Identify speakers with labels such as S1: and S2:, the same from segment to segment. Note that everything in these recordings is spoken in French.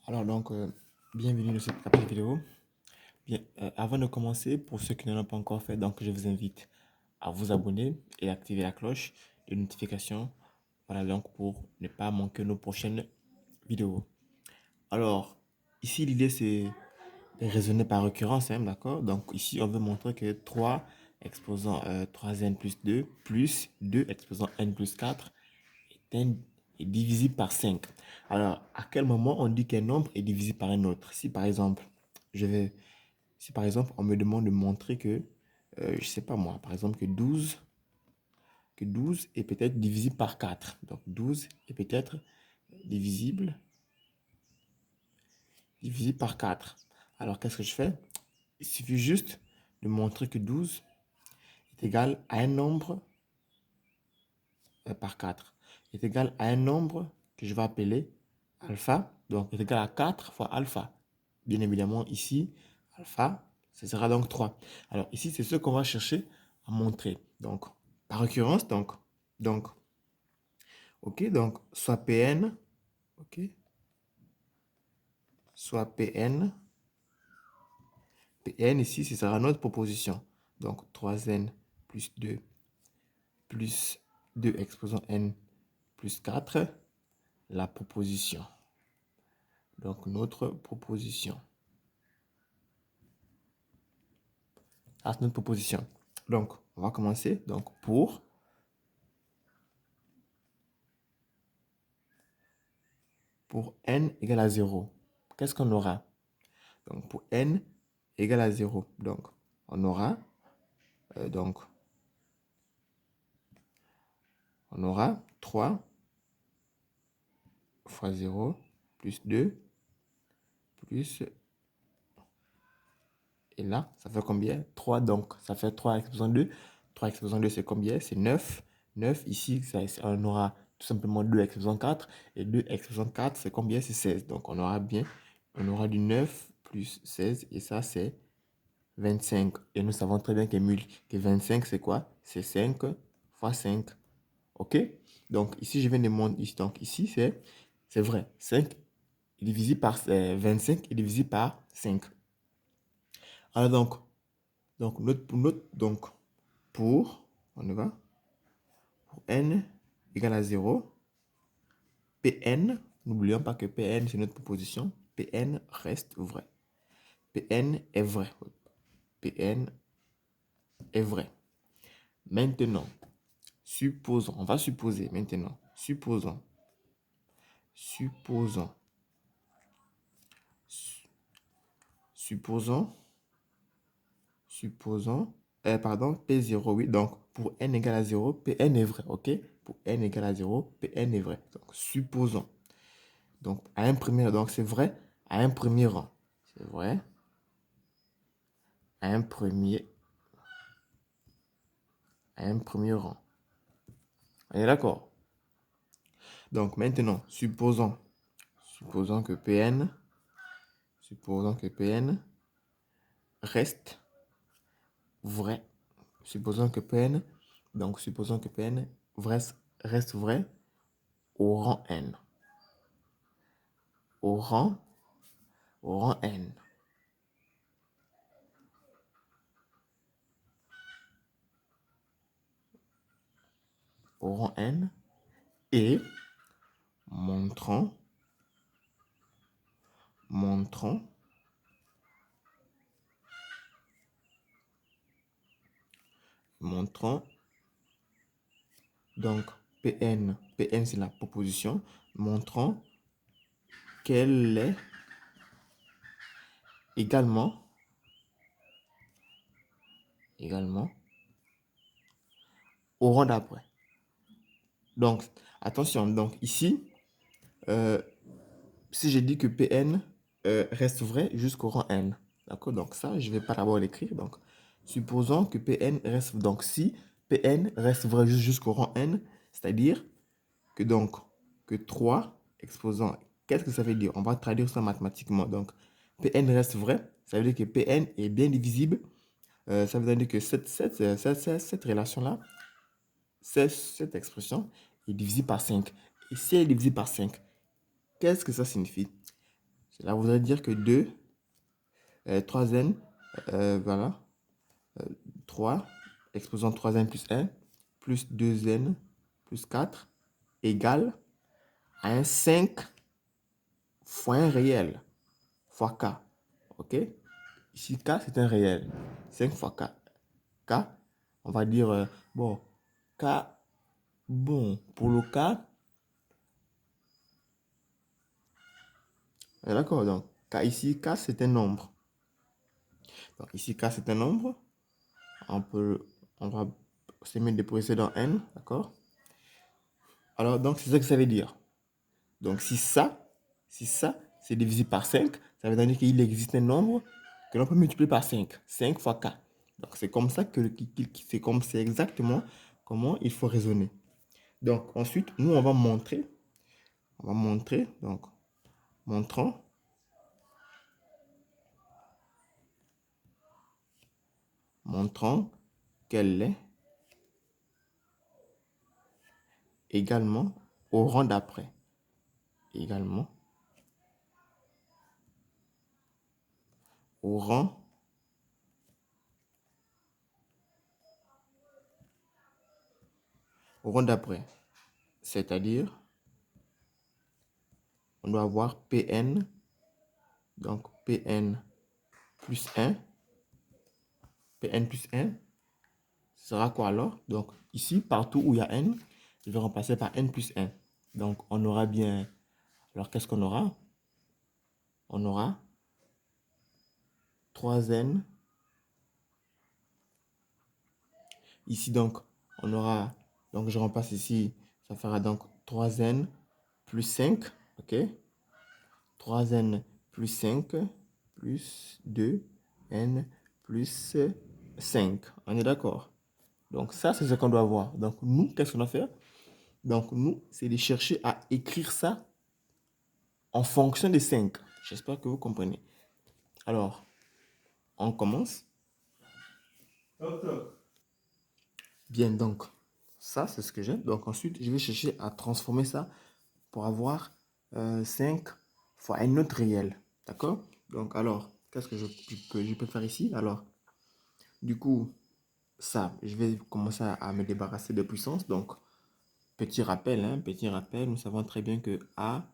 S1: Alors bienvenue dans cette petite vidéo. Bien, avant de commencer, pour ceux qui ne l'ont pas encore fait, je vous invite à vous abonner et activer la cloche de notification. Voilà donc pour ne pas manquer nos prochaines vidéos. Alors, ici l'idée c'est de raisonner par récurrence, hein, d'accord? Donc ici on veut montrer que 3 exposant 3n plus 2 exposant n plus 4 est divisible par 5. Alors, à quel moment on dit qu'un nombre est divisible par un autre? Je vais, si par exemple, on me demande de montrer que, je sais pas moi, par exemple, que 12 est peut-être divisible par 4. Donc, 12 est peut-être divisible, divisible par 4. Alors, qu'est-ce que je fais? Il suffit juste de montrer que 12 est égal à un nombre par 4 est égal à un nombre que je vais appeler alpha, donc est égal à 4 fois alpha. Bien évidemment, ici, alpha, ce sera donc 3. Alors ici, c'est ce qu'on va chercher à montrer. Donc, par occurrence, donc, ok, donc, soit Pn, ok, soit Pn, Pn ici, ce sera notre proposition. Donc, 3n plus 2 plus 2 exposant n plus 4, la proposition. Donc, notre proposition. Ah, c'est notre proposition. Donc, on va commencer. Donc, pour n égale à 0, qu'est-ce qu'on aura? Donc, pour n égale à 0, donc, on aura, donc, on aura 3 fois 0 plus 2 plus, et là, ça fait combien? 3, donc, ça fait 3 exposant 2. 3 exposant 2, c'est combien? C'est 9. 9, ici, on aura tout simplement 2 exposant 4. Et 2 exposant 4, c'est combien? C'est 16. Donc, on aura du 9 plus 16. Et ça, c'est 25. Et nous savons très bien que 25, c'est quoi? C'est 5 fois 5. OK? Donc, ici, je viens de montrer. Donc, ici, c'est vrai. 5 est divisé par 25 est divisé par 5. Alors, pour, on y va, pour n égale à 0, Pn, n'oublions pas que Pn, c'est notre proposition. Pn reste vrai. Pn est vrai. Pn est vrai. Maintenant, supposons, on va supposer maintenant, supposons, supposons, supposons, supposons, pardon, P0, oui, donc pour n égale à 0, Pn est vrai, ok? Pour n égale à 0, Pn est vrai. Donc, supposons. Donc, à un premier, donc c'est vrai à un premier rang. C'est vrai à un premier rang. On est d'accord? Donc, maintenant, supposons que Pn reste vrai. Supposons que Pn reste vrai au rang n. Au rang n. Au rang n. Et montrons donc Pn c'est la proposition, montrons qu'elle est également au rang d'après. Donc, attention, donc ici, si je dis que Pn reste vrai jusqu'au rang n, d'accord? Donc ça, je ne vais pas d'abord l'écrire. Donc, supposons que Pn reste, donc si Pn reste vrai jusqu'au rang n, c'est-à-dire que donc, que 3 exposants, qu'est-ce que ça veut dire? On va traduire ça mathématiquement. Donc, Pn reste vrai, ça veut dire que Pn est bien divisible. Ça veut dire que cette relation-là, cette expression est divisible par 5. Et si elle est divisible par 5, qu'est-ce que ça signifie? Cela voudrait dire que 2, 3n, voilà, 3, exposant 3n plus 1, plus 2n plus 4, égale à un 5 fois un réel, fois k. OK? Ici, k, c'est un réel. 5 fois k. K, on va dire, bon, k, bon, pour le k, d'accord, donc, k ici, k, c'est un nombre. Donc, ici, k, c'est un nombre. On va se mettre des précédents n, d'accord? Alors, donc, c'est ça que ça veut dire. Donc, si ça, c'est divisé par 5, ça veut dire qu'il existe un nombre que l'on peut multiplier par 5. 5 fois k. Donc, c'est comme ça c'est exactement comment il faut raisonner. Donc, ensuite, nous, on va montrer, donc, montrant qu'elle est également au rang d'après. Également au rang d'après. C'est-à-dire, on doit avoir Pn, donc Pn plus 1. Pn plus 1 sera quoi alors? Donc ici, partout où il y a n, je vais remplacer par n plus 1. Donc on aura bien... Alors qu'est-ce qu'on aura? On aura 3n. Ici donc, on aura... Donc je remplace ici, ça fera donc 3n plus 5. OK? 3n plus 5 plus 2n plus 5. On est d'accord? Donc ça, c'est ce qu'on doit voir. Donc nous, qu'est-ce qu'on a fait? Donc nous, c'est de chercher à écrire ça en fonction des 5. J'espère que vous comprenez. Alors, on commence. Bien, donc, ça, c'est ce que j'ai. Donc ensuite, je vais chercher à transformer ça pour avoir 5 fois un autre réel. D'accord? Donc alors, qu'est-ce que je peux faire ici? Alors, du coup, ça, je vais commencer à me débarrasser de puissance. Donc, petit rappel, nous savons très bien que A,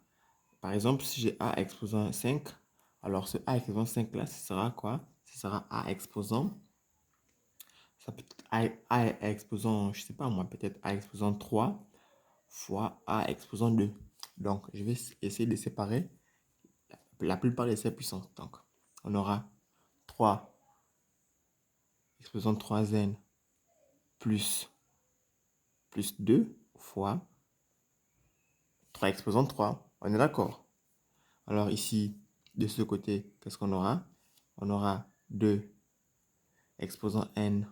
S1: par exemple, si j'ai A exposant 5, alors ce A exposant 5 là, ce sera quoi? Ce sera A exposant, ça peut être A exposant, je sais pas moi, peut-être A exposant 3 fois A exposant 2. Donc, je vais essayer de séparer la plupart de ces puissances. Donc, on aura 3 exposant 3n plus 2 fois 3 exposant 3. On est d'accord? Alors ici, de ce côté, qu'est-ce qu'on aura? On aura 2 exposant n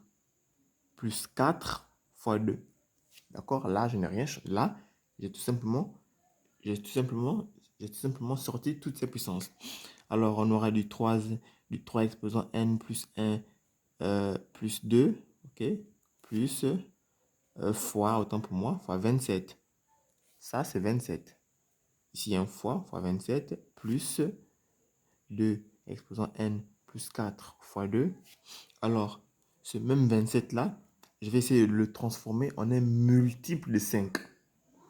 S1: plus 4 fois 2. D'accord? Là, je n'ai rien. Là, j'ai tout simplement, j'ai tout simplement sorti toutes ces puissances. Alors, on aura du 3 exposant n plus 1 plus 2, ok? Plus fois, autant pour moi, fois 27. Ça, c'est 27. Ici, un fois 27 plus 2 exposant n plus 4 fois 2. Alors, ce même 27 là, je vais essayer de le transformer en un multiple de 5.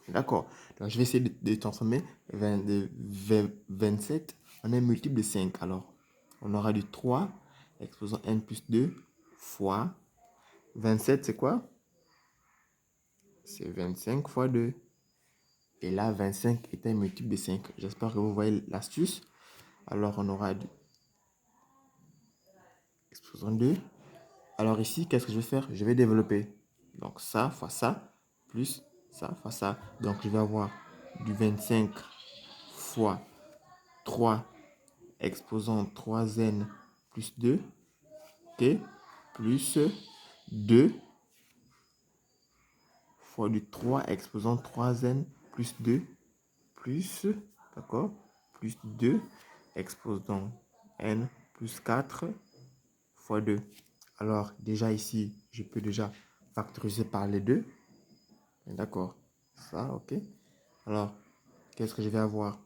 S1: D'accord? Donc, je vais essayer de transformer 27 en un multiple de 5. Alors, on aura du 3 exposant n plus 2 fois 27, c'est quoi? C'est 25 fois 2. Et là, 25 est un multiple de 5. J'espère que vous voyez l'astuce. Alors, on aura du exposant 2. Alors ici, qu'est-ce que je vais faire? Je vais développer. Donc ça fois ça, plus ça fois ça. Donc je vais avoir du 25 fois 3 exposant 3n plus 2, ok, plus 2 fois du 3 exposant 3n plus 2, plus, d'accord, plus 2 exposant n plus 4 fois 2. Alors déjà ici, je peux déjà factoriser par les deux. D'accord. Ça, ok. Alors, qu'est-ce que je vais avoir?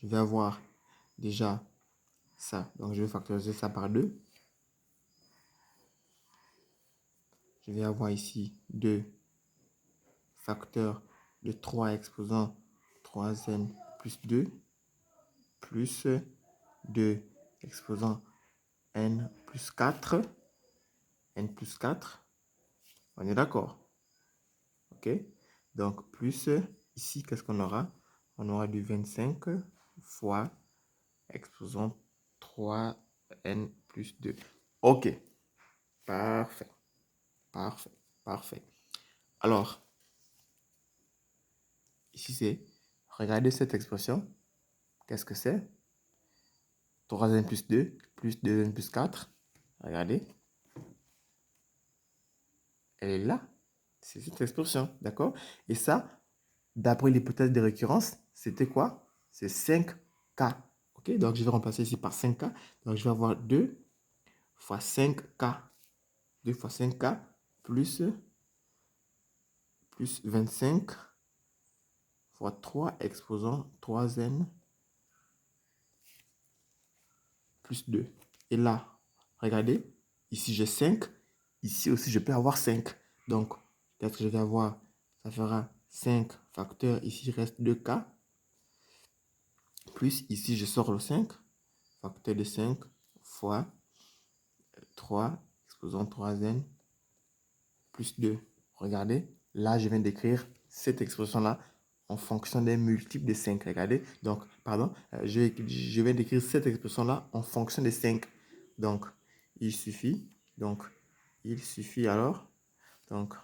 S1: je vais avoir déjà ça. Donc, je vais factoriser ça par 2. Je vais avoir ici 2 facteurs de 3 exposant 3n plus 2 plus 2 exposant n plus 4. N plus 4. On est d'accord? OK? Donc, plus ici, qu'est-ce qu'on aura? On aura du 25 fois exposant 3n plus 2. OK. Parfait. Parfait. Parfait. Alors, ici, c'est, regardez cette expression. Qu'est-ce que c'est? 3n plus 2 plus 2n plus 4. Regardez. Elle est là. C'est cette expression. D'accord? Et ça, d'après l'hypothèse de récurrence, c'était quoi? C'est 5K. OK? Donc, je vais remplacer ici par 5K. Donc, je vais avoir 2 fois 5K. 2 fois 5K plus 25 fois 3 exposant 3n plus 2. Et là, regardez, ici j'ai 5. Ici aussi, je peux avoir 5. Donc, qu'est-ce que je vais avoir? Ça fera 5 facteur. Ici, il reste 2K. Plus, ici, je sors le 5. Facteur de 5 fois 3 exposant 3n plus 2. Regardez, là, je viens d'écrire cette expression-là en fonction des multiples de 5. Regardez, donc, pardon, je viens d'écrire cette expression-là en fonction de 5. Donc, il suffit, alors, donc,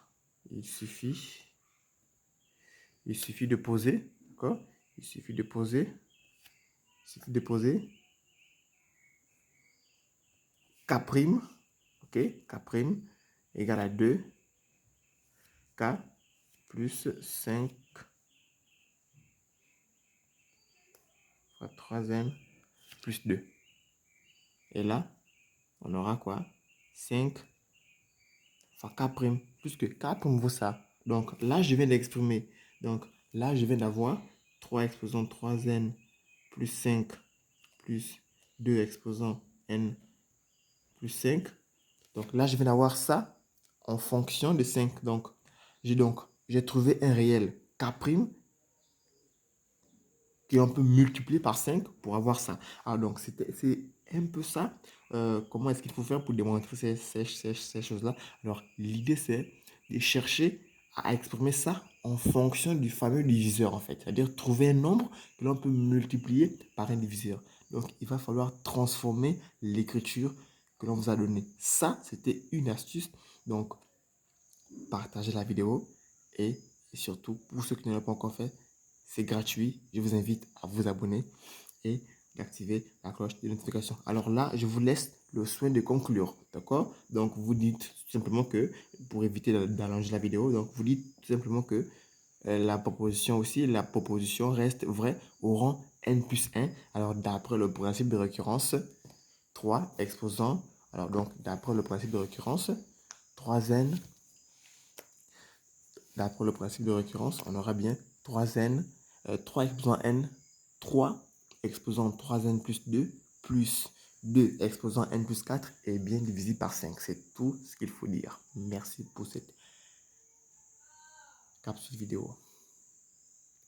S1: il suffit de poser, d'accord? Il suffit de poser K', ok? K' égale à 2K plus 5 fois 3n plus 2. Et là, on aura quoi? 5 fois K', puisque K' vaut ça. Donc là, je viens d'exprimer. Donc là, je viens d'avoir 3 exposant 3n plus 5 plus 2 exposant n plus 5. Donc là, je viens d'avoir ça en fonction de 5. Donc, j'ai trouvé un réel K' que l'on peut multiplier par 5 pour avoir ça. Alors, donc, c'est un peu ça. Comment est-ce qu'il faut faire pour démontrer ces choses-là? Alors, l'idée, c'est de chercher à exprimer ça en fonction du fameux diviseur, en fait. C'est-à-dire trouver un nombre que l'on peut multiplier par un diviseur. Donc, il va falloir transformer l'écriture que l'on vous a donnée. Ça, c'était une astuce. Donc, partagez la vidéo et surtout, pour ceux qui ne l'ont pas encore fait, c'est gratuit. Je vous invite à vous abonner et d'activer la cloche de notification. Alors là, je vous laisse le soin de conclure. D'accord? Donc, vous dites tout simplement que, pour éviter d'allonger la vidéo, donc vous dites tout simplement que la proposition reste vraie au rang n plus 1. Alors, d'après le principe de récurrence, 3 exposant, alors donc, d'après le principe de récurrence, 3n, d'après le principe de récurrence, on aura bien 3n, 3 exposant n, 3 exposant 3n plus 2, plus 2 exposant n plus 4 est bien divisé par 5. C'est tout ce qu'il faut dire. Merci pour cette capsule vidéo.